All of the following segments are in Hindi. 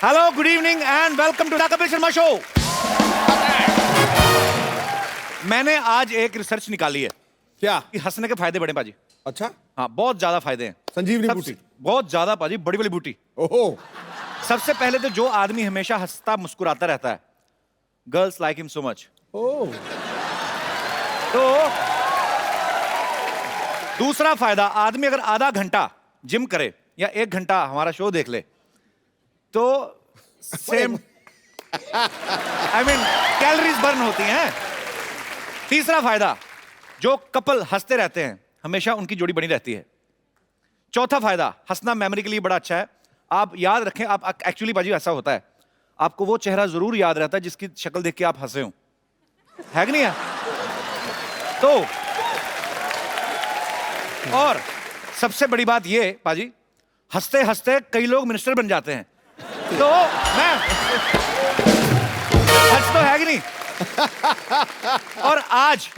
Hello, good evening and welcome to the Kapil Sharma show. मैंने आज एक रिसर्च निकाली है क्या? कि हंसने के फायदे बड़े पाजी। अच्छा, हाँ, बहुत ज्यादा फायदे हैं। संजीवनी सबसे- बूटी। बहुत ज्यादा पाजी, बड़ी बड़ी बूटी। ओहो, सबसे पहले तो जो आदमी हमेशा हंसता मुस्कुराता रहता है, girls like him so much. Oh, तो दूसरा फायदा, आदमी अगर आधा घंटा जिम करे या 1 घंटा हमारा शो देख ले तो same I mean calories burn होती हैं। तीसरा फायदा, जो कपल हंसते रहते हैं हमेशा उनकी जोड़ी बनी रहती है। चौथा फायदा, हंसना मेमोरी के लिए बड़ा अच्छा है। आप याद रखें, आप एक्चुअली बाजी ऐसा होता है, आपको वो चेहरा जरूर याद रहता है जिसकी शक्ल देख के आप हंसे हो, है कि नहीं है? तो और सबसे बड़ी बात ये पाजी, हंसते हंसते कई लोग मिनिस्टर बन जाते हैं। तो मैं सच तो है कि नहीं? और आज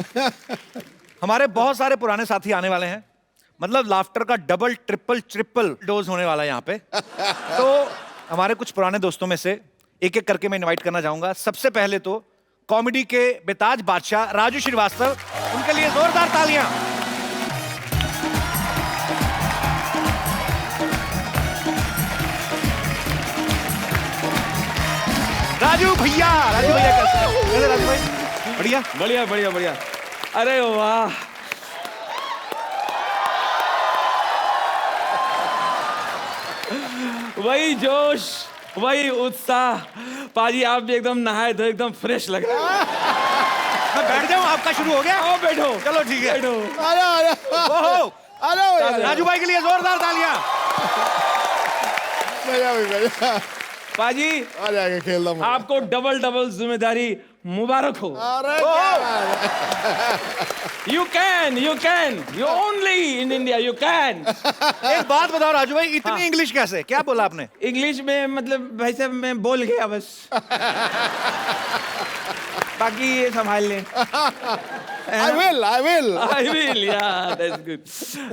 हमारे बहुत सारे पुराने साथी आने वाले हैं, मतलब लाफ्टर का डबल ट्रिपल ट्रिपल डोज होने वाला है यहाँ पे। तो हमारे कुछ पुराने दोस्तों में से एक एक करके मैं इनवाइट करना चाहूंगा। सबसे पहले तो कॉमेडी के बेताज बादशाह राजू श्रीवास्तव, उनके लिए जोरदार तालियां। राजू भैया कैसे हैं? राजू भाई बढ़िया। बढ़िया बढ़िया बढ़िया। अरे वाह, वही जोश, वही उत्साह। पाजी आप भी एकदम नहाए धोए एकदम फ्रेश लग रहे हैं। मैं बैठ जाऊं, आपका शुरू हो गया? आओ बैठो, चलो ठीक है। बैठो। ओहो, अरे राजू भाई के लिए जोरदार तालियां। मजा पाजी आ जाएगा, खेल रहा हूं। आपको डबल डबल जिम्मेदारी मुबारक हो। अरे क्या बात है। You can, you only in India you can. एक बात बताओ राजू भाई, इतनी इंग्लिश कैसे? क्या बोला आपने? इंग्लिश में मतलब भाई साहब मैं बोल गया बस। बाकी ये संभाल लें। I will. I will, yeah, that's good.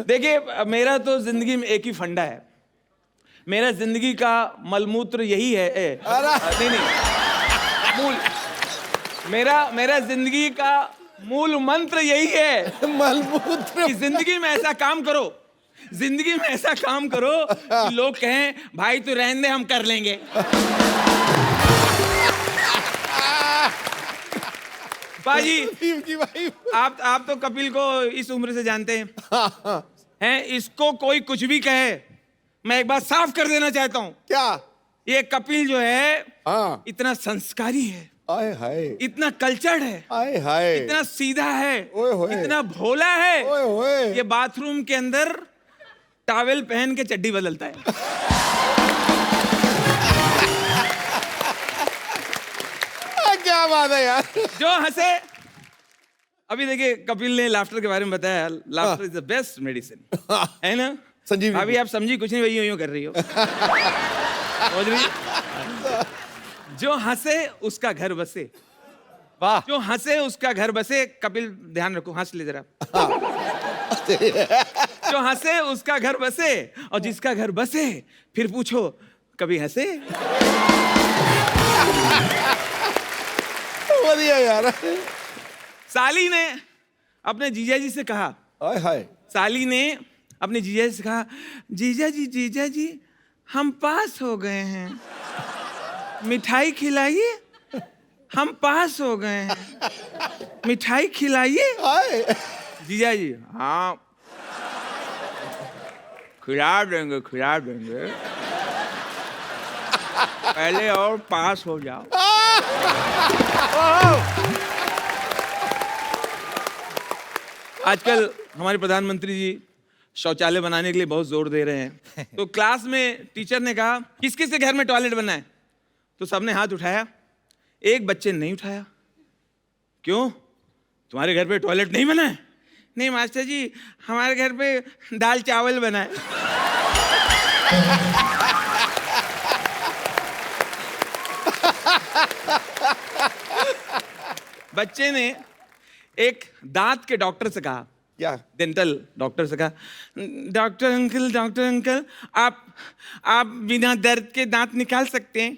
देखिए, मेरा तो जिंदगी में एक ही फंडा है। मेरा जिंदगी का मलमूत्र यही है। नहीं, मूल, मेरा जिंदगी का मूल मंत्र यही है मलमूत्र। कि जिंदगी में ऐसा काम करो, जिंदगी में ऐसा काम करो कि लोग कहें भाई तू रहने दे, हम कर लेंगे। बाजी भाई, आप तो कपिल को इस उम्र से जानते हैं। इसको कोई कुछ भी कहे, मैं एक बात साफ कर देना चाहता हूं। क्या? ये कपिल जो है हाँ। इतना संस्कारी है, आए हाय, इतना कल्चर्ड है, आए हाय, इतना सीधा है, ओए होए, इतना भोला है। ओए होए। ये बाथरूम के अंदर टॉवेल पहन के चड्डी बदलता है। क्या बात है यार। जो हंसे, अभी देखिए कपिल ने लाफ्टर के बारे में बताया, laughter is the best medicine, है ना? संजीवनी। अभी आप समझी कुछ नहीं, वही यूं कर रही हो। समझ रही? जो हंसे उसका घर बसे। वाह। जो हंसे उसका घर बसे। कपिल ध्यान रखो, हंस ले जरा। जो हंसे उसका घर बसे, और जिसका घर बसे फिर पूछो कभी हंसे? बढ़िया यार। साली ने अपने जीजा जी से कहा, आए हाय, साली ने अपने जीजा जी से कहा, जीजा जी हम पास हो गए हैं, मिठाई खिलाइए। हम पास हो गए हैं, मिठाई खिलाइए। आए। जीजा जी हाँ खिला देंगे, पहले और पास हो जाओ। आजकल हमारे प्रधानमंत्री जी शौचालय बनाने के लिए बहुत जोर दे रहे हैं। तो क्लास में टीचर ने कहा किस किस के घर में टॉयलेट बनना है? तो सबने हाथ उठाया, एक बच्चे ने नहीं उठाया। क्यों, तुम्हारे घर पे टॉयलेट नहीं बना है? नहीं मास्टर जी, हमारे घर पे दाल चावल बना है। बच्चे ने एक दांत के डॉक्टर से कहा, क्या? डेंटल डॉक्टर से कहा, डॉक्टर अंकल आप बिना दर्द के दांत निकाल सकते हैं?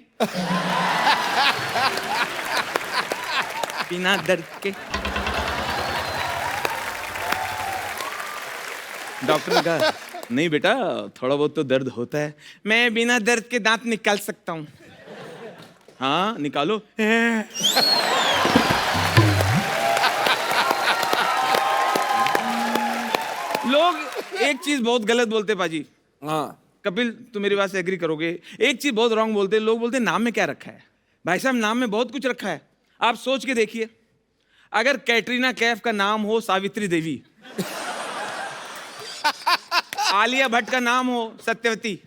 बिना दर्द के। डॉक्टर ने कहा, नहीं बेटा, थोड़ा बहुत तो दर्द होता है। मैं बिना दर्द के दांत निकाल सकता हूँ। हाँ निकालो। लोग एक चीज बहुत गलत बोलते पाजी। हाँ। कपिल तुम मेरी बात से एग्री करोगे, एक चीज बहुत रॉन्ग बोलते हैं। लोग बोलते हैं नाम में क्या रखा है। भाई साहब नाम में बहुत कुछ रखा है। आप सोच के देखिए, अगर कैटरीना कैफ का नाम हो सावित्री देवी, आलिया भट्ट का नाम हो सत्यवती,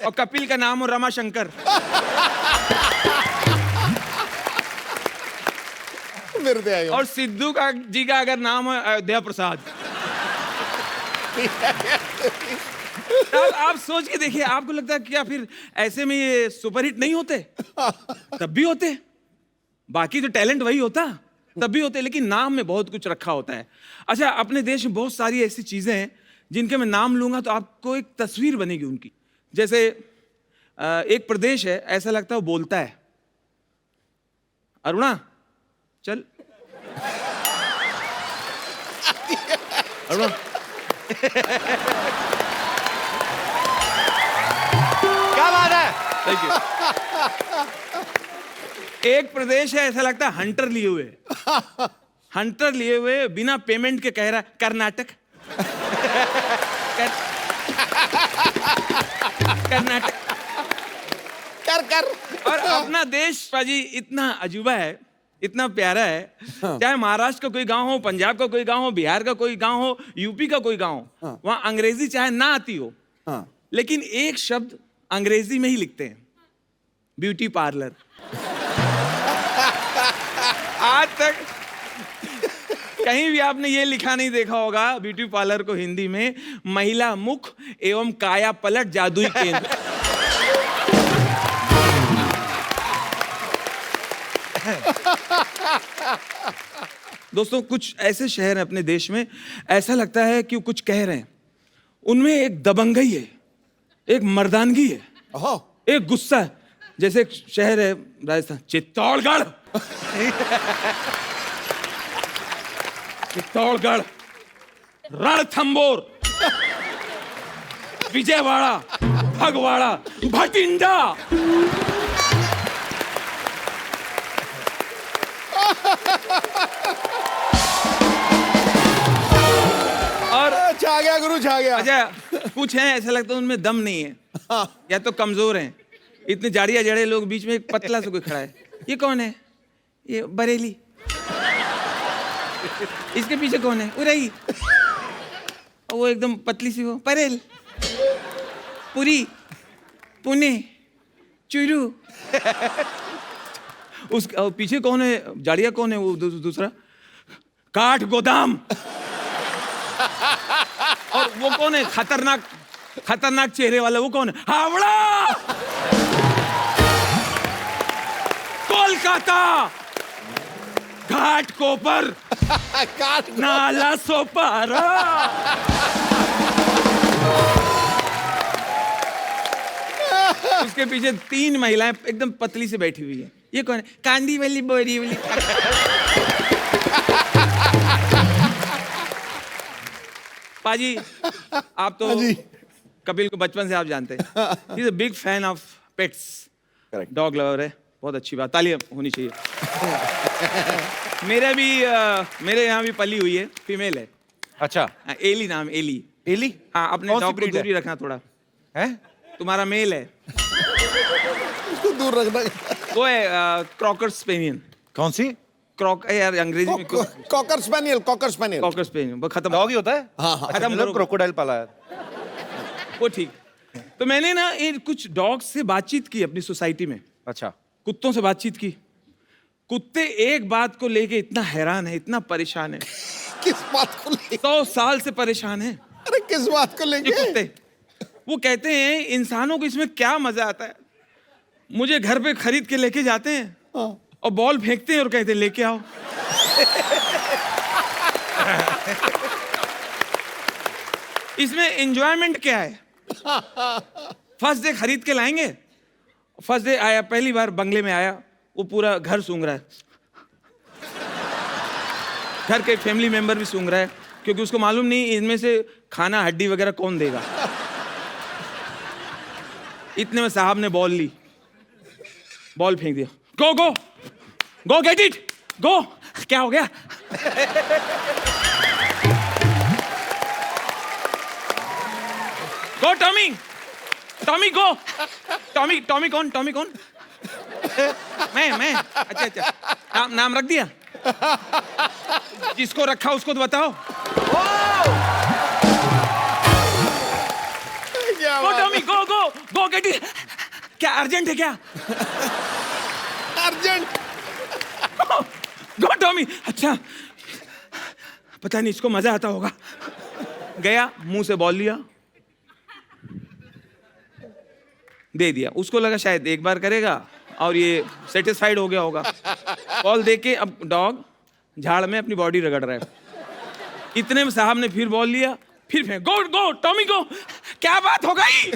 और कपिल का नाम हो रमाशंकर, मेरे दे आयो। और सिद्धू का जी का अगर नाम हो अयोध्या प्रसाद, आप सोच के देखिए, आपको लगता है क्या फिर ऐसे में ये सुपरहिट नहीं होते? तब भी होते। बाकी तो टैलेंट वही होता, तब भी होते, लेकिन नाम में बहुत कुछ रखा होता है। अच्छा, अपने देश में बहुत सारी ऐसी चीजें हैं जिनके मैं नाम लूंगा तो आपको एक तस्वीर बनेगी उनकी। जैसे एक प्रदेश है, ऐसा लगता है वो बोलता है। अरुणा चल, अरुणा क्या बात है। Thank you. एक प्रदेश है, ऐसा लगता है हंटर लिए हुए, हंटर लिए हुए बिना पेमेंट के कह रहा है कर्नाटक। कर्नाटक कर और अपना देश पाजी इतना अजूबा है, इतना प्यारा है। चाहे महाराष्ट्र का कोई गांव हो, पंजाब का कोई गांव हो, बिहार का कोई गांव हो, यूपी का कोई गांव हो, वहां अंग्रेजी चाहे ना आती हो, लेकिन एक शब्द अंग्रेजी में ही लिखते हैं, ब्यूटी पार्लर। आज तक कहीं भी आपने ये लिखा नहीं देखा होगा ब्यूटी पार्लर को हिंदी में, महिला मुख एवं काया पलट जादुई केंद्र। दोस्तों, कुछ ऐसे शहर हैं अपने देश में, ऐसा लगता है कि वो कुछ कह रहे हैं, उनमें एक दबंगई है, एक मर्दानगी है, एक गुस्सा है। जैसे एक शहर है राजस्थान, चित्तौड़गढ़। चित्तौड़गढ़, रणथंबोर, विजयवाड़ा, भगवाड़ा, भटिंडा। और छा गया गुरु, छा गया। अच्छा, कुछ है ऐसा लगता है उनमें दम नहीं है, या तो कमजोर हैं। इतने जाड़िया जड़े लोग, बीच में एक पतला सा कोई खड़ा है। ये कौन है? ये बरेली। इसके पीछे कौन है? उरई। वो एकदम पतली सी, वो परेल, पुरी, पुणे, चुरू। उस पीछे कौन है? जाड़िया कौन है? वो दूसरा काठ गोदाम। और वो कौन है? खतरनाक चेहरे वाला, वो कौन है? हावड़ा, कोलकाता, घाट कोपर, नाला सोपारा। उसके पीछे 3 महिलाएं एकदम पतली से बैठी हुई है। ये कौन है? कांदी वाली, बोरी वाली। पाजी, आप तो कपिल को बचपन से आप जानते हैं। He is a big fan of pets, dog lover है। बहुत अच्छी बात, तालियां होनी चाहिए। मेरे यहाँ भी पली हुई है, फीमेल है। अच्छा, एली नाम, एली। एली? हाँ, अपने डॉग को दूरी रखना थोड़ा है। तुम्हारा मेल है, उसको दूर रखना। वो है क्रॉकर स्पेनियन। कौन सी? क्रॉक यार अंग्रेजी में cocker spaniel, cocker spaniel. Cocker spaniel. वो खत्म, डॉग ही होता है। हाँ, अच्छा, मतलब क्रोकोडाइल पाला है। वो ठीक। तो मैंने ना इन कुछ डॉग से बातचीत की अपनी सोसाइटी में। अच्छा, कुत्तों से बातचीत की। कुत्ते एक बात को लेके इतना हैरान है, इतना परेशान है। किस बात को लेके? 100 साल से परेशान है अरे किस बात को ये लेके? कुत्ते। वो कहते हैं इंसानों को इसमें क्या मजा आता है। मुझे घर पे खरीद के लेके जाते हैं और बॉल फेंकते हैं और कहते हैं लेके आओ। इसमें एंजॉयमेंट क्या है? फर्स्ट डे खरीद के लाएंगे, फर्स्ट डे आया, पहली बार बंगले में आया, वो पूरा घर सूंघ रहा है, घर के फैमिली मेंबर भी सूंघ रहा है, क्योंकि उसको मालूम नहीं इनमें से खाना हड्डी वगैरह कौन देगा। इतने में साहब ने बॉल ली, बॉल फेंक दिया, गो go go get it go. क्या हो गया? गो टॉमी, टॉमी गो। टॉमी, टॉमी कौन? टॉमी कौन? मैं अच्छा अच्छा, नाम रख दिया? जिसको रखा उसको तो बताओ। Go Tommy go go go get it. क्या अर्जेंट है क्या? अर्जेंट। Go Tommy. अच्छा, पता नहीं इसको मजा आता होगा। गया, मुंह से बॉल लिया, दे दिया। उसको लगा शायद एक बार करेगा और ये सेटिस्फाइड हो गया होगा। बॉल दे के अब डॉग झाड़ में अपनी बॉडी रगड़ रहा है। इतने में साहब ने फिर बॉल लिया, फिर फेंक, गो गो टॉमी गो। क्या बात हो गई?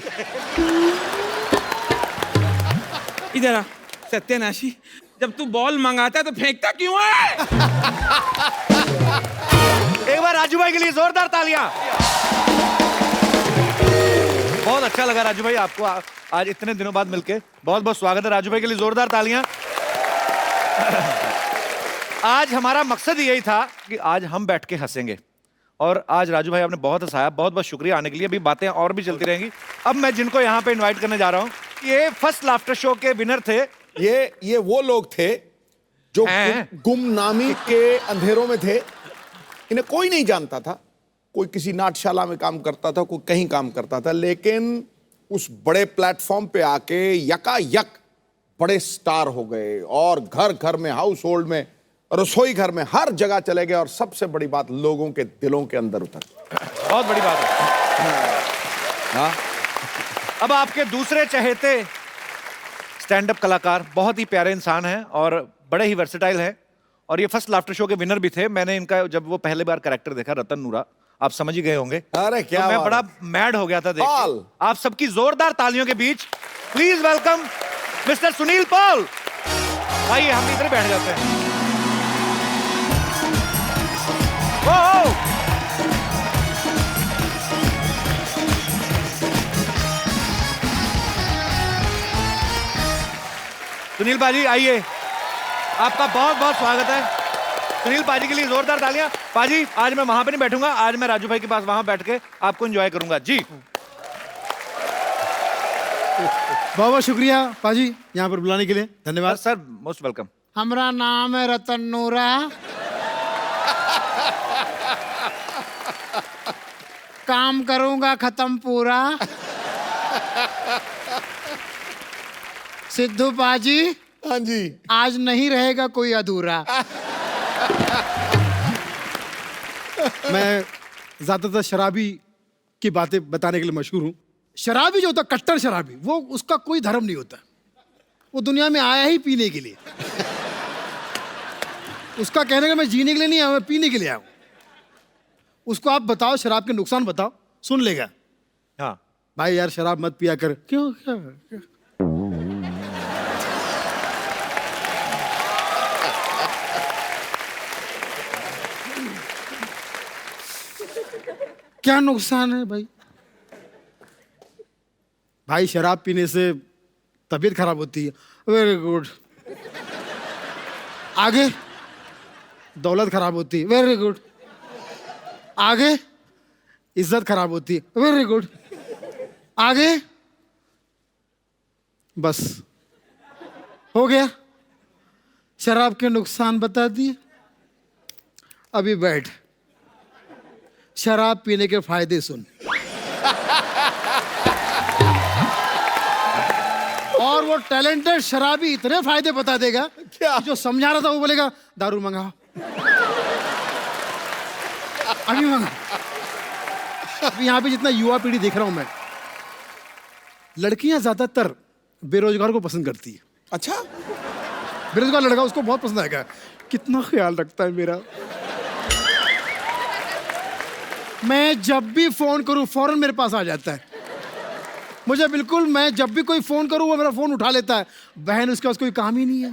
इधर आ सत्यानाशी, जब तू बॉल मंगाता है तो फेंकता क्यों है? एक बार राजू भाई के लिए जोरदार तालियां। बहुत अच्छा लगा राजू भाई आपको आज इतने दिनों बाद मिलके। बहुत बहुत स्वागत है राजू भाई के लिए, जोरदार तालियां। आज हमारा मकसद यही था कि आज हम बैठ के हंसेंगे, और आज राजू भाई आपने बहुत हंसाया। बहुत बहुत शुक्रिया आने के लिए। अभी बातें और भी चलती रहेंगी। अब मैं जिनको यहाँ पे इनवाइट करने जा रहा हूँ, ये फर्स्ट लाफ्टर शो के विनर थे। ये वो लोग थे जो गुमनामी के अंधेरों में थे। इन्हें कोई नहीं जानता था, कोई किसी नाट्यशाला में काम करता था, कोई कहीं काम करता था, लेकिन उस बड़े प्लेटफॉर्म पे आके यकायक बड़े स्टार हो गए और घर घर में, हाउस होल्ड में, रसोई घर में, हर जगह चले गए। और सबसे बड़ी बात, लोगों के दिलों के अंदर उतर। बहुत बड़ी बात है। हाँ। अब आपके दूसरे चहेते स्टैंड अप कलाकार, बहुत ही प्यारे इंसान हैं और बड़े ही वर्सेटाइल हैं, और ये फर्स्ट लाफ्टर शो के विनर भी थे। मैंने इनका जब वो पहले बार कैरेक्टर देखा, रतन नूरा, आप समझ ही गए होंगे। अरे क्या तो मैं बात बड़ा है। मैड हो गया था देख के। आप सबकी जोरदार तालियों के बीच please welcome mister Sunil Paul. आइए, हम इधर बैठ जाते हैं। ओ! सुनील पाजी आइए, आपका बहुत बहुत स्वागत है। सुनील पाजी के लिए जोरदार तालियां। पाजी, आज मैं वहां पे नहीं बैठूंगा, आज मैं राजू भाई के पास वहां बैठ के आपको एंजॉय करूंगा जी। बहुत बहुत शुक्रिया पाजी यहाँ पर बुलाने के लिए, धन्यवाद। Sir most welcome. हमारा नाम है रतन नूरा। काम करूंगा खत्म पूरा। सिद्धू पाजी, हाँ जी, आज नहीं रहेगा कोई अधूरा। मैं ज्यादातर शराबी की बातें बताने के लिए मशहूर हूँ। शराबी जो होता, कट्टर शराबी, वो उसका कोई धर्म नहीं होता। वो दुनिया में आया ही पीने के लिए। उसका कहने का मैं जीने के लिए नहीं आया, मैं पीने के लिए आया हूँ। उसको आप बताओ शराब के नुकसान बताओ, सुन लेगा। हाँ भाई यार शराब मत पिया कर। क्यों? क्या? क्या नुकसान है भाई? भाई शराब पीने से तबीयत खराब होती है। Very good. आगे दौलत खराब होती है। Very good. आगे इज्जत खराब होती है। Very good. आगे बस हो गया, शराब के नुकसान बता दिए। अभी बैठ, शराब पीने के फायदे सुन। और वो टैलेंटेड शराबी इतने फायदे बता देगा क्या? कि जो समझा रहा था वो बोलेगा दारू मंगाओ, अभी मंगा। अभी यहाँ पे जितना युवा पीढ़ी देख रहा हूं मैं, लड़कियां ज्यादातर बेरोजगार को पसंद करती है। अच्छा, बेरोजगार लड़का उसको बहुत पसंद आएगा, कितना ख्याल रखता है मेरा। मैं जब भी फोन करूं फौरन मेरे पास आ जाता है। मुझे बिल्कुल, मैं जब भी कोई फोन करूं वो मेरा फोन उठा लेता है। बहन उसके पास कोई काम ही नहीं है।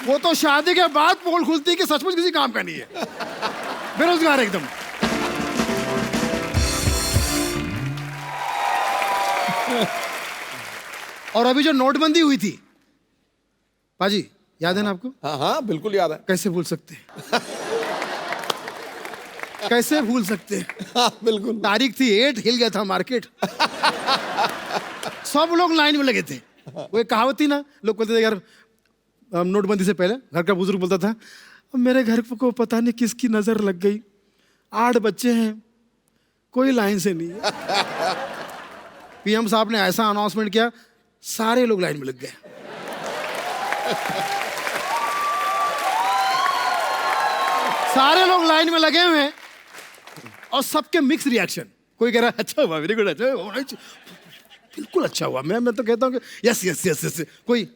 वो तो शादी के बाद पोल खुलती है कि सचमुच किसी काम का नहीं है, बेरोजगार एकदम। और अभी जो नोटबंदी हुई थी पाजी, याद है ना आपको? हाँ हाँ बिल्कुल याद है। कैसे भूल सकते हैं? कैसे भूल सकते हैं? हाँ बिल्कुल। तारीख थी 8, हिल गया था मार्केट। सब लोग लाइन में लगे थे। वो एक कहावत थी ना, लोग बोलते थे यार नोटबंदी से पहले घर का बुजुर्ग बोलता था मेरे घर को पता नहीं किसकी नजर लग गई, 8 बच्चे हैं, कोई लाइन से नहीं है। पीएम साहब ने ऐसा अनाउंसमेंट किया, सारे लोग लाइन में लग गए। सारे लोग लाइन में लगे हुए हैं और सबके मिक्स रिएक्शन। कोई कह रहा है अच्छा हुआ, वेरी गुड, अच्छा हुआ, बिल्कुल अच्छा हुआ। मैं तो कहता हूँ कि यस यस यस यस। कोई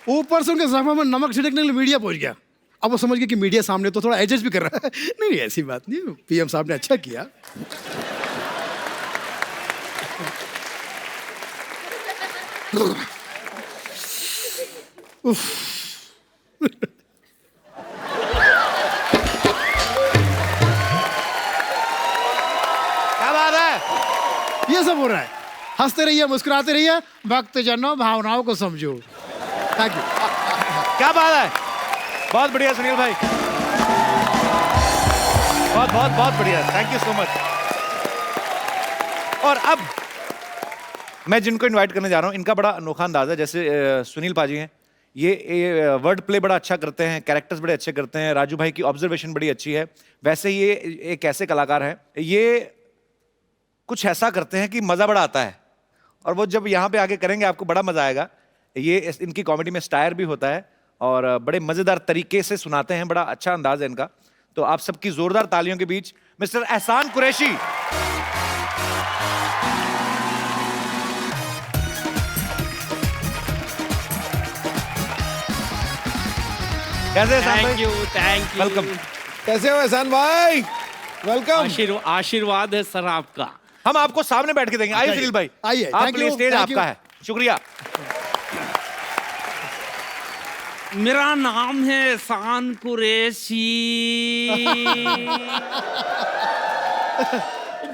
ऊपर से उनके ज़ख्म में नमक छिड़कने के लिए मीडिया पहुंच गया। अब वो समझ गए कि मीडिया सामने तो थोड़ा एडजस्ट भी कर रहा है। नहीं ऐसी बात नहीं, पीएम साहब ने अच्छा किया। क्या बात है? ये सब हो रहा है। हंसते रहिए, मुस्कुराते रहिए, भक्त जनों भावनाओं को समझो। Thank you. क्या बात है? बहुत बढ़िया सुनील भाई, बहुत बहुत बहुत बढ़िया, थैंक यू सो मच। और अब मैं जिनको इनवाइट करने जा रहा हूं, इनका बड़ा अनोखा अंदाज है। जैसे सुनील पाजी हैं, ये वर्ड प्ले बड़ा अच्छा करते हैं, कैरेक्टर्स बड़े अच्छे करते हैं, राजू भाई की ऑब्जर्वेशन बड़ी अच्छी है। वैसे ये एक ऐसे कलाकार हैं, ये कुछ ऐसा करते हैं कि मजा बड़ा आता है, और वो जब यहाँ पे आके करेंगे आपको बड़ा मजा आएगा। ये इनकी कॉमेडी में स्टायर भी होता है और बड़े मजेदार तरीके से सुनाते हैं, बड़ा अच्छा अंदाज है इनका। तो आप सबकी जोरदार तालियों के बीच मिस्टर एहसान कुरैशी। कैसे एहसान भाई? Thank you. वेलकम। कैसे हो एहसान भाई? वेलकम। आशीर्वाद है सर आपका। हम आपको सामने बैठ के देंगे। आइए सुनील भाई, आइए, आप thank please, you, stage thank आपका you। है। शुक्रिया। मेरा नाम है एहसान कुरैशी।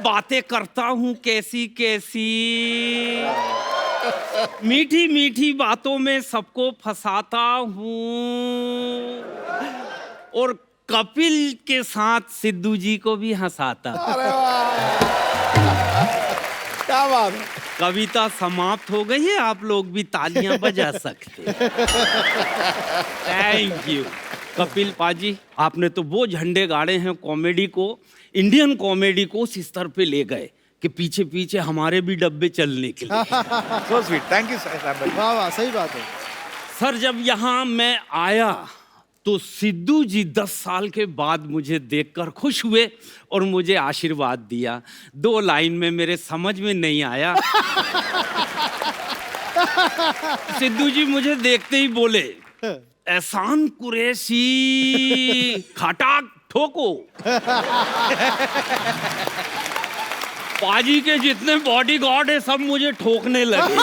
बातें करता हूँ कैसी कैसी, मीठी मीठी बातों में सबको फंसाता हूँ, और कपिल के साथ सिद्धू जी को भी हंसाता। अरे वाह, क्या बात है। कविता समाप्त हो गई है, आप लोग भी तालियां बजा सकते। Thank you. कपिल पाजी, आपने तो वो झंडे गाड़े हैं कॉमेडी को, इंडियन कॉमेडी को उस स्तर पे ले गए कि पीछे पीछे हमारे भी डब्बे चलने के लिए। सो स्वीट, थैंक यू एहसान भाई। वाह वाह, सही बात है। सर जब यहाँ मैं आया तो सिद्धू जी 10 साल के बाद मुझे देखकर खुश हुए और मुझे आशीर्वाद दिया। 2 लाइन में मेरे समझ में नहीं आया। सिद्धू जी मुझे देखते ही बोले, एहसान कुरैशी खटाक ठोको। पाजी के जितने बॉडीगार्ड है सब मुझे ठोकने लगे।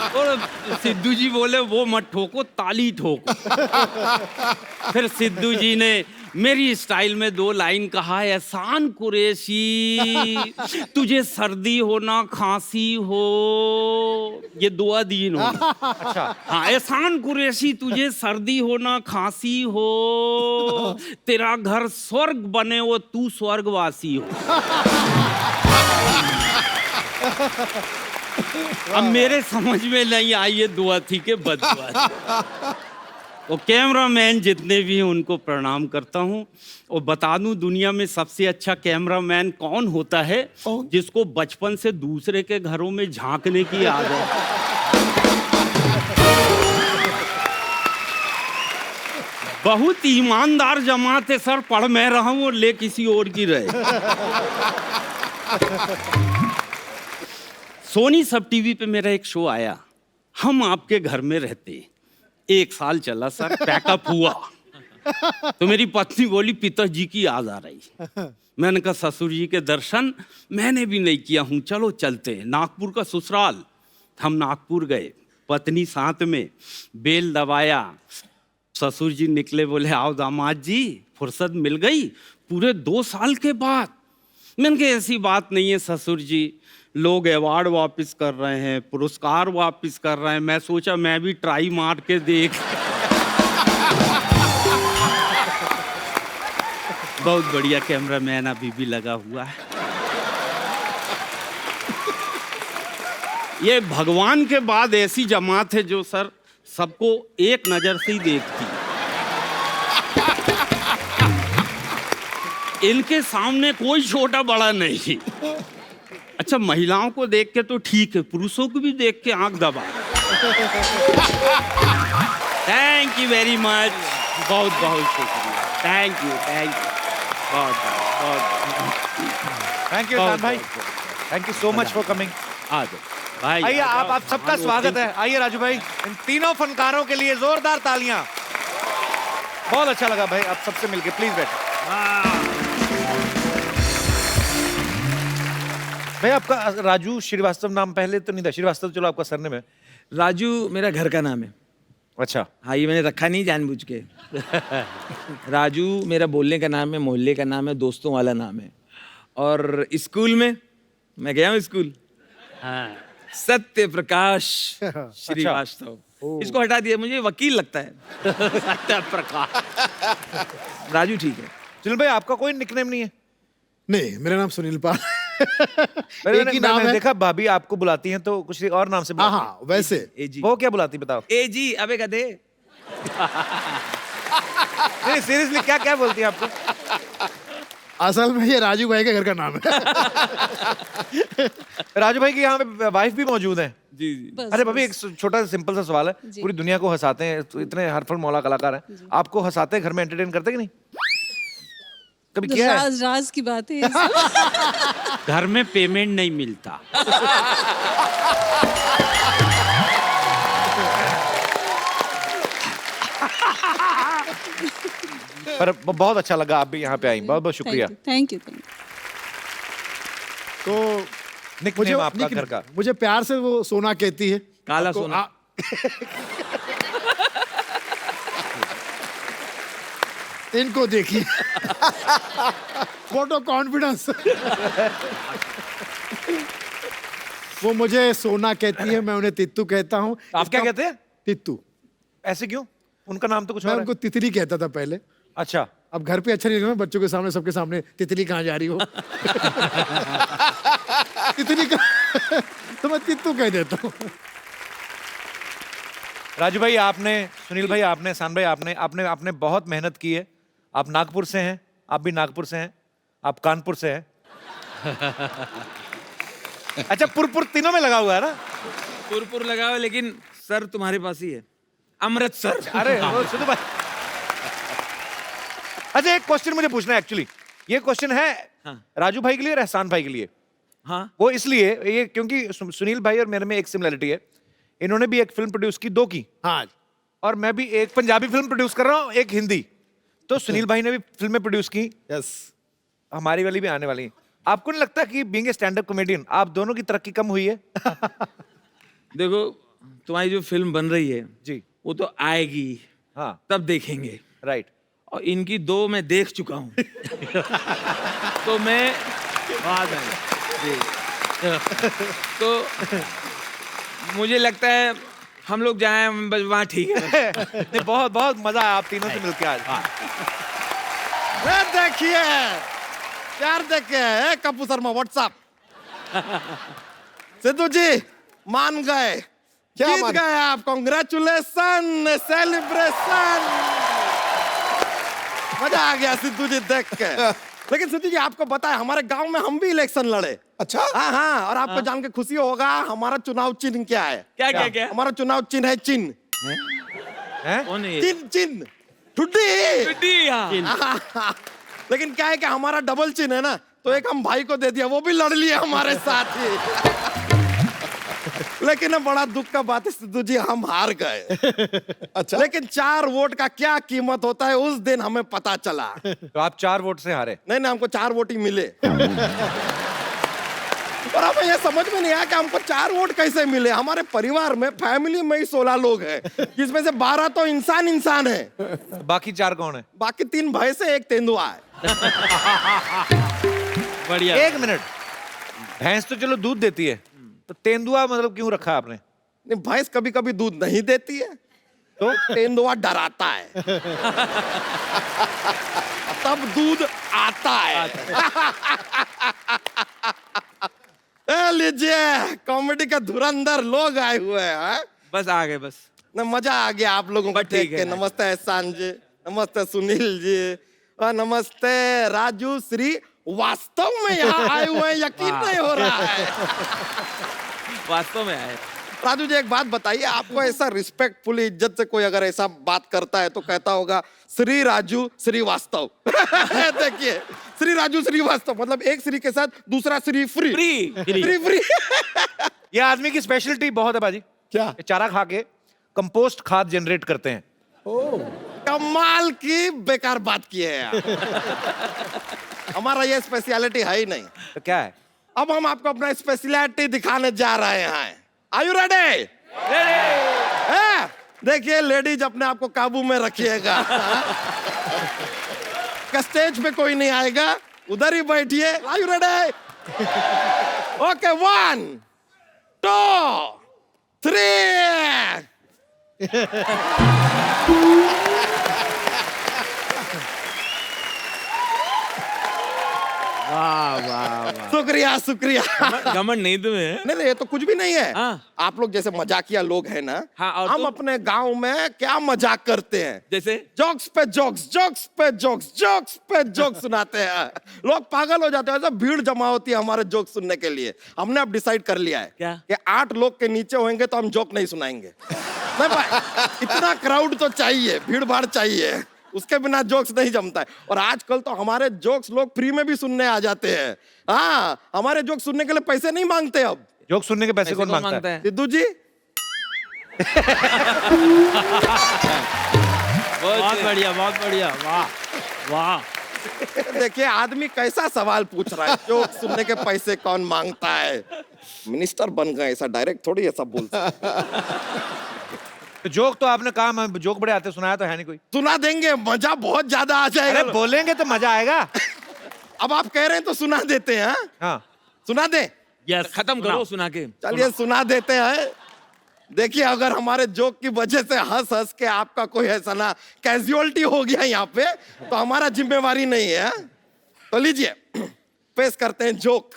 और सिद्धू जी बोले वो मत ठोको, ताली ठोको। फिर सिद्धू जी ने मेरी स्टाइल में 2 लाइन कहा, एहसान कुरैशी तुझे सर्दी हो ना खांसी हो, ये दुआ दी इन्होंने। अच्छा, हाँ, एहसान कुरैशी तुझे सर्दी हो ना खांसी हो, तेरा घर स्वर्ग बने वो तू स्वर्गवासी हो। अब मेरे समझ में नहीं आई ये दुआ थी कि बददुआ थी। वो कैमरामैन जितने भी हैं उनको प्रणाम करता हूँ। और बता दूं, दुनिया में सबसे अच्छा कैमरामैन कौन होता है? जिसको बचपन से दूसरे के घरों में झांकने की आदत। बहुत ईमानदार जमात है सर, पढ़ मैं रहा हूँ और ले किसी और की रहे। सोनी सब टीवी पे मेरा एक शो आया, हम आपके घर में रहते। 1 साल चला सर, पैकअप हुआ तो मेरी पत्नी बोली पिताजी की याद आ रही। मैंने कहा ससुर जी के दर्शन मैंने भी नहीं किया हूँ, चलो चलते हैं। नागपुर का ससुराल, हम नागपुर गए, पत्नी साथ में, बेल दबाया। ससुर जी निकले, बोले आओ दामाद जी, फुर्सत मिल गई पूरे 2 साल के बाद। मैंने कहा ऐसी बात नहीं है ससुर जी, लोग अवार्ड वापस कर रहे हैं, पुरस्कार वापस कर रहे हैं, मैं सोचा मैं भी ट्राई मार के देख। बहुत बढ़िया कैमरामैन अभी भी लगा हुआ है। ये भगवान के बाद ऐसी जमात है जो सर सबको एक नजर से ही देखती है। इनके सामने कोई छोटा बड़ा नहीं। अच्छा, महिलाओं को देख के तो ठीक है, पुरुषों को भी देख के आंख दबा। थैंक यू वेरी मच, बहुत बहुत शुक्रिया। थैंक यू बहुत थैंक यू शान भाई, thank you so much for coming. आ जाओ भाई, आइए, आप सबका स्वागत है। आइए राजू भाई, इन तीनों फनकारों के लिए जोरदार तालियां। बहुत अच्छा लगा भाई आप सबसे मिलके, प्लीज बैठो। भाई आपका राजू श्रीवास्तव नाम पहले तो नहीं था, श्रीवास्तव चलो आपका सरनेम है। राजू मेरा घर का नाम है। अच्छा, हाँ, ये मैंने रखा नहीं जानबूझ के। राजू मेरा बोलने का नाम है, मोहल्ले का नाम है, दोस्तों वाला नाम है। और स्कूल में मैं गया हूँ स्कूल, हाँ। सत्य प्रकाश श्रीवास्तव। इसको हटा दिया, मुझे वकील लगता है। सत्य प्रकाश। राजू ठीक है। सुनील भाई आपका कोई निकनेम नहीं है? नहीं, मेरा नाम सुनील पाल। एक ही नाम है। देखा भाभी आपको बुलाती हैं तो कुछ और नाम से हाँ बुलाती हाँ, वैसे एजी। हैं। वो क्या बुलाती बताओ? ए जी, अबे गधे। नहीं सीरियसली, क्या क्या बोलती हैं आपको? असल में ये राजू भाई के घर का नाम है। राजू भाई की यहाँ पे वाइफ भी मौजूद है। जी जी। अरे भाभी, एक छोटा सा सिंपल सा सवाल है, पूरी दुनिया को हंसाते हैं, तो इतने हरफल मौला कलाकार हैं, आपको हंसाते हैं घर में, एंटरटेन करते कि नहीं? कभी किया है? राज राज की बात है। घर में पेमेंट नहीं मिलता। पर बहुत अच्छा लगा आप भी यहाँ पे आई, बहुत बहुत शुक्रिया। Thank you. तो निकनेम आपका घर का? मुझे प्यार से वो सोना कहती है। काला आपको- सोना। इनको देखिए। Photo confidence. वो मुझे सोना कहती है, मैं उन्हें तित्तू कहता हूँ। आप क्या कहते हैं? तित्तू। ऐसे क्यों? उनका नाम तो कुछ मैं और है। उनको तितली कहता था पहले। अच्छा, अब घर पे अच्छा नहीं लगा, बच्चों के सामने, सबके सामने तितली कहाँ जा रही हो। तितली कहाँ, तो मैं तित्तू कह देता हूँ। राजू भाई आपने, सुनील भाई आपने, शान भाई आपने आपने आपने बहुत मेहनत की है। आप नागपुर से हैं, आप भी नागपुर से हैं, आप कानपुर से हैं। अच्छा, पुर तीनों में लगा हुआ है ना? पुरपुर लगा हुआ, लेकिन सर तुम्हारे पास ही है, अमृतसर। अरे वो सुनो भाई। अच्छा, एक क्वेश्चन मुझे पूछना है एक्चुअली। ये क्वेश्चन है हाँ। राजू भाई के लिए और एहसान भाई के लिए। हाँ। वो इसलिए ये क्योंकि सुनील भाई और मेरे में एक सिमिलरिटी है। इन्होंने भी एक फिल्म प्रोड्यूस की, 2 की, हाँ, और मैं भी एक पंजाबी फिल्म प्रोड्यूस कर रहा हूँ, एक हिंदी। तो सुनील भाई ने भी फिल्में प्रोड्यूस की, यस। हमारी वाली भी आने वाली है। आपको नहीं लगता कि being a stand up comedian आप दोनों की तरक्की कम हुई है? देखो, तुम्हारी जो फिल्म बन रही है जी, वो तो आएगी, हाँ, तब देखेंगे। राइट। और इनकी 2 मैं देख चुका हूँ। तो मैं बाद में जी। तो मुझे लगता है हम लोग जाएं बस वहाँ, ठीक है। नहीं, बहुत बहुत मजा आया आप तीनों से मिलकर आज। ये देखिए यार, देखिए कपूर शर्मा व्हाट्सएप। सिद्धू जी मान गए, जीत गए आप, कांग्रेचुलेशन, सेलिब्रेशन। मजा आ गया सिद्धू जी देख के। लेकिन सिद्धू जी आपको पता है, हमारे गांव में हम भी इलेक्शन लड़े। अच्छा, हाँ हाँ, और आपको जान के खुशी होगा, हमारा चुनाव चिन्ह क्या है? क्या क्या क्या? हमारा चुनाव चिन्ह है चिन्ह। हैं? कौन है ये? चिन्ह चिन्ह ठुड्डी। टुड्डी, हाँ। लेकिन क्या है कि हमारा डबल चिन्ह है ना, तो एक हम भाई को दे दिया, वो भी लड़ लिया हमारे साथ ही। लेकिन अब बड़ा दुख का बात है सिद्धू जी, हम हार गए। अच्छा। लेकिन 4 वोट का क्या कीमत होता है उस दिन हमें पता चला। तो आप 4 वोट से हारे। नहीं, हमको 4 वोट ही मिले। और हमें ये समझ में नहीं आया कि हमको 4 वोट कैसे मिले। हमारे परिवार में, फैमिली में ही 16 लोग हैं, जिसमें से 12 तो इंसान है। बाकी 4 कौन है? बाकी 3 भैंस है, 1 तेंदुआ है। बढ़िया। 1 मिनट, भैंस तो चलो दूध देती है, तो तेंदुआ मतलब क्यों रखा आपने? नहीं, भैंस कभी कभी दूध नहीं देती है, तो तेंदुआ डराता है, तब दूध आता है। ए लीजिए, कॉमेडी का धुरंधर लोग आए हुए हैं। बस आ गए, बस। ना मजा आ गया आप लोगों को बस ठीक देख के। है। नमस्ते एहसान जी, नमस्ते सुनील जी, और नमस्ते राजू श्री। वास्तव में यहाँ आए हुए हैं, यकीन नहीं हो रहा है। वास्तव में आए। राजू जी एक बात बताइए, आपको ऐसा रिस्पेक्टफुली, इज्जत से कोई अगर ऐसा बात करता है तो कहता होगा श्री राजू श्रीवास्तव। देखिए, श्री राजू श्रीवास्तव मतलब एक श्री के साथ दूसरा श्री फ्री। फ्री। ये आदमी की स्पेशलिटी बहुत है बाजी। क्या? ये चारा खा के कंपोस्ट खाद जनरेट करते हैं। कमाल की बेकार बात की है यार। हमारा ये स्पेशलिटी है ही नहीं। तो क्या है? अब हम आपको अपना स्पेशलिटी दिखाने जा रहे हैं। Are you ready? देखिए लेडीज, अपने आप को काबू में रखिएगा। स्टेज पे कोई नहीं आएगा, उधर ही बैठिए। Are you ready? ओके, 1 2 3। वाह वाह वाह। शुक्रिया शुक्रिया। घमंड नहीं तुम्हें? नहीं, ये तो कुछ भी नहीं है। हाँ। आप लोग जैसे मजाकिया लोग हैं ना, हाँ, और हम तुम? अपने गांव में क्या मजाक करते हैं। जैसे? जोक्स पे जोक्स, जोक्स पे जोक्स, जोक्स पे जोक्स सुनाते हैं। लोग पागल हो जाते हैं, ऐसा भीड़ जमा होती है हमारे जोक सुनने के लिए। हमने अब डिसाइड कर लिया है क्या? कि 8 लोग के नीचे होंगे तो हम जोक नहीं सुनाएंगे। नहीं भाई, इतना क्राउड तो चाहिए, भीड़ भाड़ चाहिए, उसके बिना जोक्स नहीं जमता है। और आजकल तो हमारे जोक्स लोग फ्री में भी सुनने आ जाते हैं। हाँ, हमारे जोक्स सुनने के लिए पैसे नहीं मांगते अब। जोक सुनने के पैसे कौन मांगता है? सिद्धू जी, बहुत बढ़िया, बहुत बढ़िया। वाह वाह। देखिए आदमी कैसा सवाल पूछ रहा है, जोक सुनने के पैसे कौन मांगता है। मिनिस्टर बन गए, ऐसा डायरेक्ट थोड़ी ऐसा बोल सकते। तो जोक तो आपने कहा, मैं जोक बड़े आते सुनाया तो है नहीं कोई। सुना देंगे, मजा बहुत ज्यादा आ जाएगा। अरे बोलेंगे तो मजा आएगा। अब आप कह रहे हैं तो सुना देते हैं। हाँ, सुना दे? यस, खत्म करो सुना के। चलिए सुना देते हैं। देखिए, अगर हमारे जोक की वजह से हंस हंस के आपका कोई ऐसा ना कैजुअलिटी हो गया यहाँ पे, तो हमारा जिम्मेवारी नहीं है। तो लीजिए, पेश करते हैं जोक।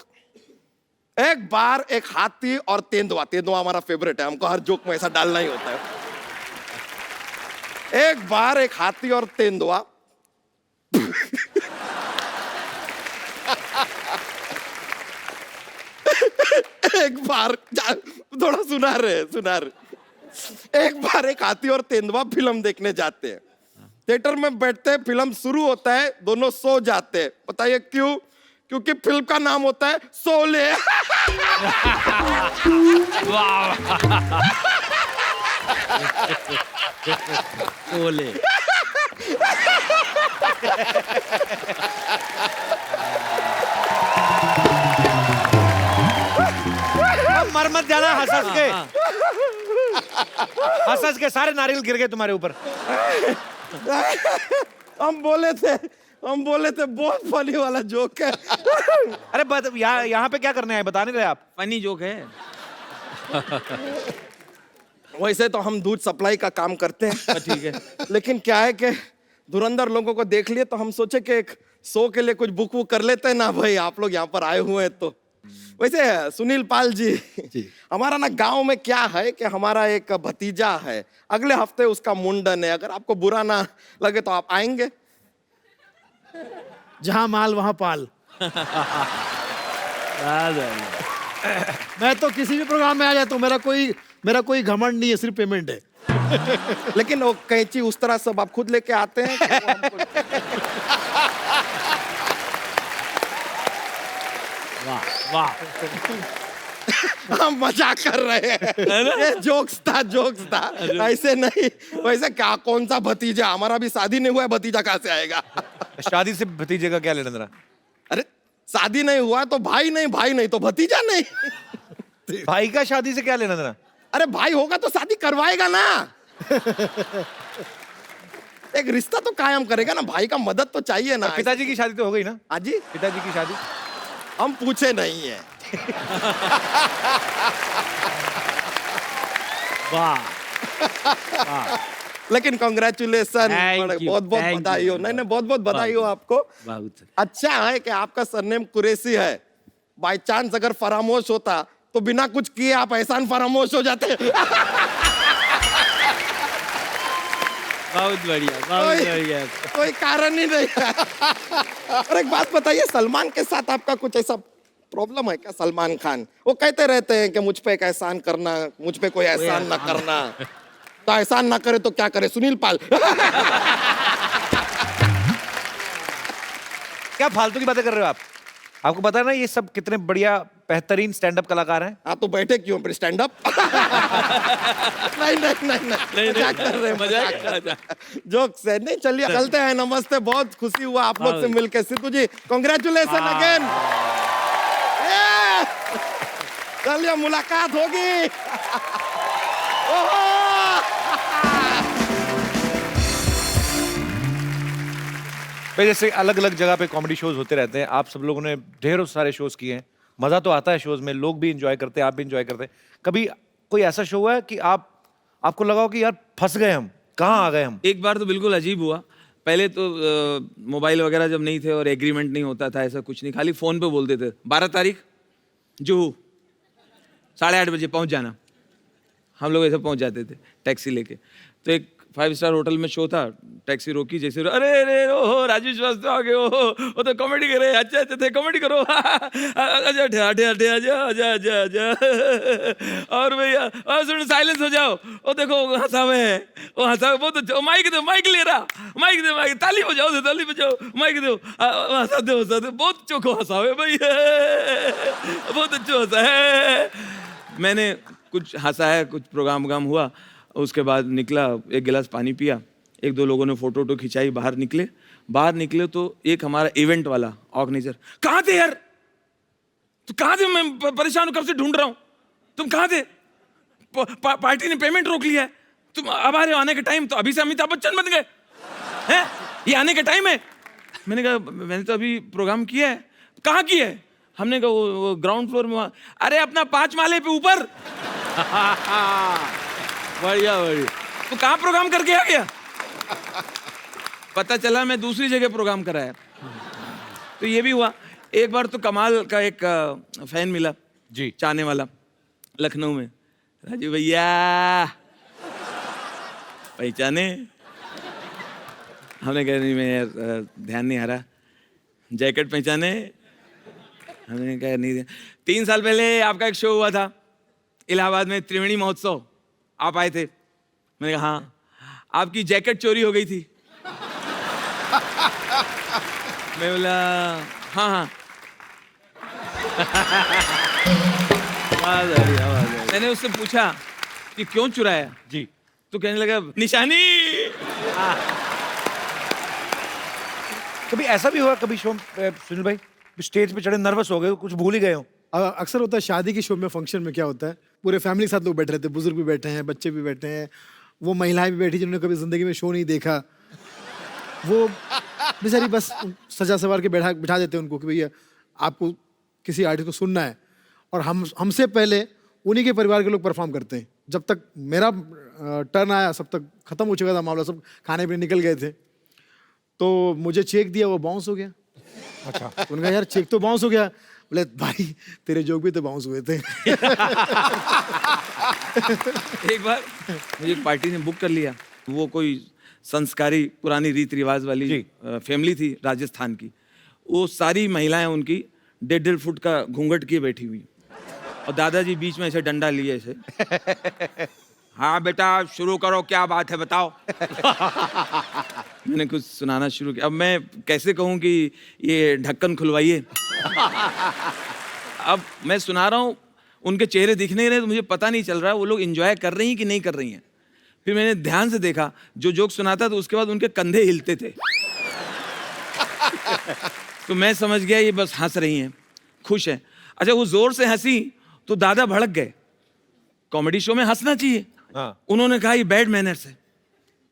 एक बार एक हाथी और तेंदुआ, तेंदुआ हमारा फेवरेट है, हमको हर जोक में ऐसा डालना ही होता है। एक बार एक हाथी और तेंदुआ एक बार थोड़ा सुना रहे। एक बार एक हाथी और तेंदुआ फिल्म देखने जाते हैं। थिएटर में बैठते हैं, फिल्म शुरू होता है, दोनों सो जाते हैं। बताइए क्यों? क्योंकि फिल्म का नाम होता है शोले। बोले। मर मत जाना हंस हंस के। हंस हंस के सारे नारियल गिर गए तुम्हारे ऊपर। हम बोले थे बहुत फनी वाला जोक है। अरे यहाँ पे क्या करने आए, बता नहीं रहे आप? फनी जोक है। वैसे तो हम दूध सप्लाई का काम करते हैं, ठीक है। लेकिन क्या है कि धुरंधर लोगों को देख लिए तो हम सोचे कि एक शो के लिए कुछ बुक वुक कर लेते हैं ना भाई, आप लोग यहाँ पर आए हुए हैं तो। वैसे सुनील पाल जी, हमारा ना गांव में क्या है कि हमारा एक भतीजा है, अगले हफ्ते उसका मुंडन है। अगर आपको बुरा ना लगे तो आप आएंगे? जहां माल वहां पाल। मैं तो किसी भी प्रोग्राम में आ जाता हूँ, मेरा कोई घमंड नहीं है, सिर्फ पेमेंट है। लेकिन वो कैंची उस तरह सब आप खुद लेके आते हैं कि वो हमको- वाह वाह। हम मजाक कर रहे हैं, ये जोक्स था ऐसे नहीं। वैसे क्या, कौन सा भतीजा, हमारा भी शादी नहीं हुआ है, भतीजा कहाँ से आएगा? शादी से भतीजे का क्या लेना देना? अरे शादी नहीं हुआ तो भाई नहीं तो भतीजा नहीं। भाई का शादी से क्या लेना देना? अरे भाई होगा तो शादी करवाएगा ना, एक रिश्ता तो कायम करेगा ना, भाई का मदद तो चाहिए ना। पिताजी की शादी तो हो गई ना? हाँ जी, पिताजी की शादी हम पूछे नहीं है। वाह। लेकिन कॉन्ग्रेचुलेसन, Thank you, बहुत बहुत thank बधाई you. हो। नहीं बहुत बहुत बधाई हो आपको। बहुत। अच्छा है कि आपका सरनेम कुरैशी है। बाय चांस अगर फरामोश होता तो बिना कुछ किए आप एहसान फरामोश हो जाते। बहुत बढ़िया, बहुत बढ़िया। कोई कारण ही नहीं है। और एक बात बताइए, सलमान के साथ आपका कुछ ऐसा प्रॉब्लम है क्या? सलमान खान वो कहते रहते हैं कि मुझ पे एक एहसान करना, मुझ पे कोई एहसान ना करना। तो एहसान ना करे तो क्या करे? सुनील पाल। क्या फालतू की बातें कर रहे हो आप? आपको पता है ना ये सब कितने बढ़िया बेहतरीन स्टैंड अप कलाकार हैं? हाँ तो बैठे क्यों फिर स्टैंड अप? नहीं मजाक कर रहे हैं, जोक्स है। नहीं चलिए चलते हैं, नमस्ते। बहुत खुशी हुआ आप लोग से मिलकर। सिद्धू जी कॉन्ग्रेचुलेशन अगेन। चलिए मुलाकात होगी। भाई जैसे अलग अलग जगह पे कॉमेडी शोज होते रहते हैं, आप सब लोगों ने ढेरों सारे शोज किए हैं, मजा तो आता है शोज में, लोग भी इंजॉय करते हैं, आप भी इंजॉय करते हैं। कभी कोई ऐसा शो हुआ है कि आपको लगा हो कि यार फंस गए हम, कहाँ आ गए हम? एक बार तो बिल्कुल अजीब हुआ। पहले तो मोबाइल वगैरह जब नहीं थे और एग्रीमेंट नहीं होता था, ऐसा कुछ नहीं, खाली फोन पे बोलते थे 12 तारीख जुहू 8:30 बजे पहुंच जाना। हम लोग ऐसे पहुंच जाते थे टैक्सी लेके। तो एक 5 स्टार होटल में शो था, टैक्सी रोकी, जैसे अरे अरे ओहो राजू श्रीवास्तव आ गए, ओहो वो तो कॉमेडी कर रहे हैं, अच्छा अच्छा थे, कॉमेडी करो। अच्छा आजा आजा आजा आजा। और भैया और सुन, साइलेंस हो जाओ, वो देखो हंसा हुए है, वो हंसा हुए बहुत अच्छा, माइक दो, माइक ले रहा, माइक दे, माइक, ताली बजाओ, ताली बजाओ, माइक दो, हंसा दो, बहुत चोखो हंसा हुए भैया, बहुत अच्छा हंसा है। मैंने कुछ हंसा है, कुछ प्रोग्राम वोग्राम हुआ, उसके बाद निकला, एक गिलास पानी पिया, एक दो लोगों ने फोटो वोटो खिंचाई, बाहर निकले तो एक हमारा इवेंट वाला ऑर्गेनाइजर, कहाँ थे यार, तो कहाँ थे, मैं परेशान हूँ, कब से ढूंढ रहा हूँ, तुम कहाँ थे? पार्टी ने पेमेंट रोक लिया है, तुम अब आ रहे हो, आने का टाइम, तो अभी से अमिताभ बच्चन बन गए हैं, ये आने का टाइम है। मैंने कहा मैंने तो अभी प्रोग्राम किया है। कहाँ किया है? हमने कहा वो ग्राउंड फ्लोर में। वहाँ, अरे अपना 5 माले पे ऊपर। बढ़िया बढ़िया। तो कहाँ प्रोग्राम करके आ गया? पता चला मैं दूसरी जगह प्रोग्राम कराया। तो ये भी हुआ। एक बार तो कमाल का एक फैन मिला जी, चाहने वाला, लखनऊ में। राजू भैया पहचाने? हमने कहा नहीं, मैं यार ध्यान नहीं आ रहा। जैकेट पहचाने? हमने कहा नहीं। 3 साल पहले आपका एक शो हुआ था इलाहाबाद में, त्रिवेणी महोत्सव, आप आए थे। मैंने कहा हाँ, आपकी जैकेट चोरी हो गई थी। मैं बोला हाँ हाँ। मैंने उससे पूछा कि क्यों चुराया जी, तो कहने लगा निशानी। कभी ऐसा भी हुआ, कभी शो सुनील भाई स्टेज पे चढ़े नर्वस हो गए, कुछ भूल ही गए हो? अक्सर होता है शादी के शो में, फंक्शन में क्या होता है, पूरे फैमिली के साथ लोग बैठे रहते हैं, बुजुर्ग भी बैठे हैं, बच्चे भी बैठे हैं, वो महिलाएं भी बैठी जिन्होंने कभी जिंदगी में शो नहीं देखा, वो बेचारी बस सजा सवार के बिठा देते हैं उनको कि भैया आपको किसी आर्टिस्ट को सुनना है, और हमसे पहले उन्हीं के परिवार के लोग परफॉर्म करते हैं। जब तक मेरा टर्न आया सब तक खत्म हो चुका था मामला, सब खाने पीने निकल गए थे। तो मुझे चेक दिया, वो बाउंस हो गया। अच्छा, उनका यार चेक तो बाउंस हो गया। बोले भाई तेरे जोक भी तो बाउंस हुए थे। एक बार मुझे एक पार्टी ने बुक कर लिया, वो कोई संस्कारी पुरानी रीति रिवाज वाली फैमिली थी राजस्थान की। वो सारी महिलाएं उनकी 1.5 फुट का घूंघट किए बैठी हुई, और दादाजी बीच में ऐसे डंडा लिए ऐसे हाँ बेटा शुरू करो, क्या बात है बताओ। मैंने कुछ सुनाना शुरू किया। अब मैं कैसे कहूँ कि ये ढक्कन खुलवाइए। अब मैं सुना रहा हूँ, उनके चेहरे दिख नहीं रहे, तो मुझे पता नहीं चल रहा है वो लोग एंजॉय कर रही हैं कि नहीं कर रही हैं। फिर मैंने ध्यान से देखा, जो जोक सुनाता तो उसके बाद उनके कंधे हिलते थे। तो मैं समझ गया ये बस हंस रही हैं, खुश है। अच्छा, वो जोर से हंसी तो दादा भड़क गए। कॉमेडी शो में हंसना चाहिए। हाँ। उन्होंने कहा ये बैड मैनर्स है।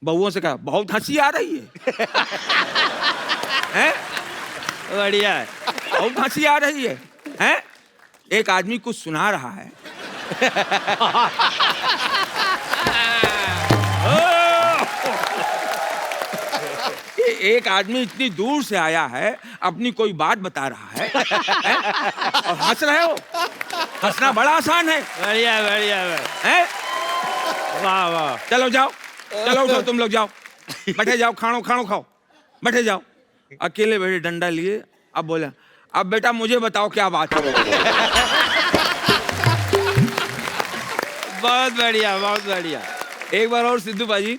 बहुओं से कहा बहुत हंसी आ रही है। हैं? बढ़िया है। बहुत हंसी आ रही है। हैं? एक आदमी कुछ सुना रहा है। एक आदमी इतनी दूर से आया है, अपनी कोई बात बता रहा है, हैं? और हंस रहे हो। हंसना बड़ा आसान है। बढ़िया हैं? वाह वाह। चलो जाओ, चलो उठो, तुम लोग जाओ, बैठे जाओ, खानो खाओ, बैठे जाओ। अकेले बैठे डंडा लिए। अब बोला, अब बेटा मुझे बताओ क्या बात है। बहुत बढ़िया, बहुत बढ़िया। एक बार और सिद्धू बाजी,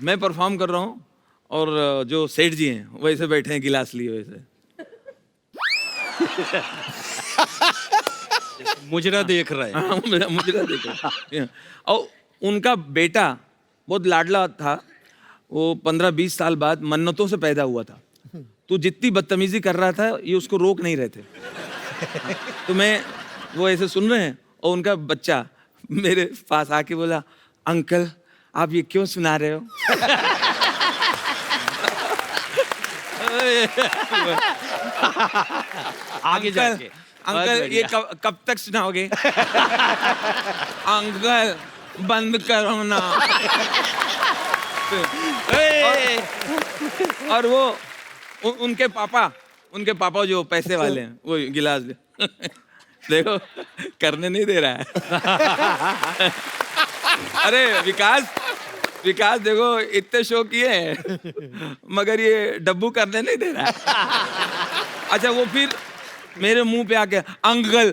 मैं परफॉर्म कर रहा हूँ और जो सेठ जी हैं वैसे बैठे हैं, गिलास लिए वैसे। मुजरा देख रहे हैं। हाँ, मुझे देखो। और उनका बेटा बहुत लाडला था। वो 15-20 साल बाद मन्नतों से पैदा हुआ था। तो जितनी बदतमीजी कर रहा था ये उसको रोक नहीं रहे थे। तो वो ऐसे सुन रहे हैं और उनका बच्चा मेरे पास आके बोला, अंकल आप ये क्यों सुना रहे हो? आगे जाके अंकल ये कब तक सुनाओगे? अंकल बंद करो ना। और वो उनके पापा जो पैसे वाले हैं वो गिलास देखो करने नहीं दे रहा है। अरे विकास देखो इतने शो किए हैं मगर ये डब्बू करने नहीं दे रहा है। अच्छा, वो फिर मेरे मुंह पे आके अंकल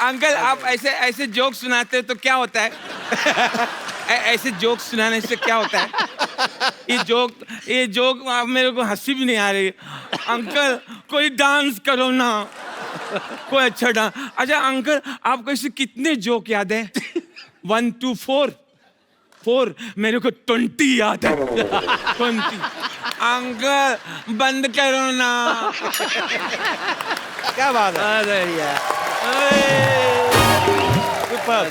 अंकल आप ऐसे जोक सुनाते हो तो क्या होता है? ऐसे जोक सुनाने से क्या होता है? ये जोक मेरे को हंसी भी नहीं आ रही। अंकल कोई डांस करो ना, कोई अच्छा डांस। अच्छा अंकल आपको ऐसे कितने जोक याद है? 1 2 4 मेरे को 20 याद है। 20। अंकल बंद करो ना। क्या बात है। बढ़िया। सुपर।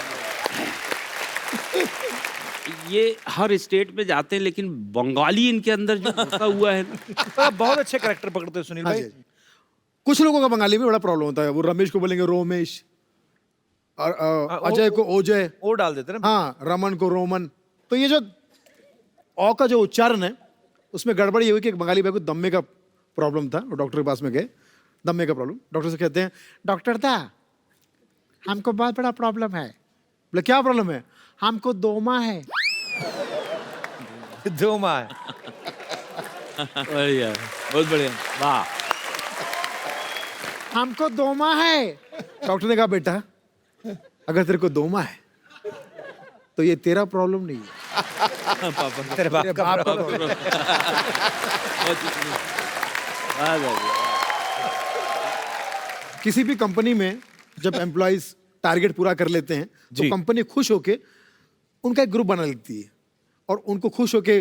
ये हर स्टेट में जाते हैं लेकिन बंगाली इनके अंदर जो घुसा हुआ है। तो आप बहुत अच्छे कैरेक्टर पकड़ते हो सुनील हाँ भाई। जी। कुछ लोगों का बंगाली में बड़ा प्रॉब्लम होता है। वो रमेश को बोलेंगे रोमेश, और अजय को ओजय, ओ डाल देते ना। हाँ, रमन को रोमन। तो ये जो औ का जो उच्चारण है उसमें गड़बड़ी ये हुई कि एक बंगाली भाई को दम्मे का प्रॉब्लम था। वो डॉक्टर के पास में गए, दम्मे का प्रॉब्लम। डॉक्टर से कहते हैं, डॉक्टर दा हमको बहुत बड़ा प्रॉब्लम है। बोले क्या प्रॉब्लम है? हमको दोमा है। दो माँ है। बढ़िया, बहुत बढ़िया। वाह। हमको दोमा है। डॉक्टर ने कहा, बेटा अगर तेरे को दोमा है तो ये तेरा प्रॉब्लम नहीं है, तेरे बाप का बाप का प्रॉब्लम। किसी भी कंपनी में जब एम्प्लॉइज टारगेट पूरा कर लेते हैं तो कंपनी खुश होके उनका एक ग्रुप बना लेती है और उनको खुश होके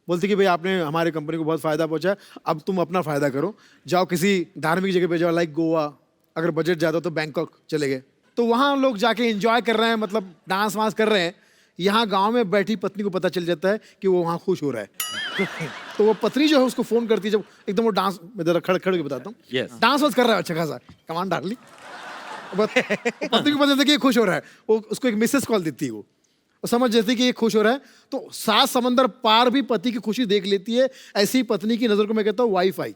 बोलती कि भाई आपने हमारे कंपनी को बहुत फायदा पहुंचा, अब तुम अपना फायदा करो, जाओ किसी धार्मिक जगह पे जाओ, लाइक गोवा, अगर बजट ज्यादा तो बैंकॉक चले गए। तो वहाँ लोग जाके एंजॉय कर रहे हैं, मतलब डांस वांस कर रहे हैं। यहाँ गांव में बैठी पत्नी को पता चल जाता है कि वो वहाँ खुश हो रहा है। तो वो पत्नी जो है उसको फोन करती है, जब एकदम वो डांस में जरा खड़ के बताता हूँ, Yes. डांस वांस कर रहा है अच्छा खासा, कमान डार्लिंग। पत्नी को पता चलता है कि ये खुश हो रहा है, वो उसको एक मिसेस कॉल देती है। वो समझ जाती है कि ये खुश हो रहा है, तो 7 समंदर पार भी पति की खुशी देख लेती है। ऐसी पत्नी की नजर को मैं कहता हूँ वाईफाई।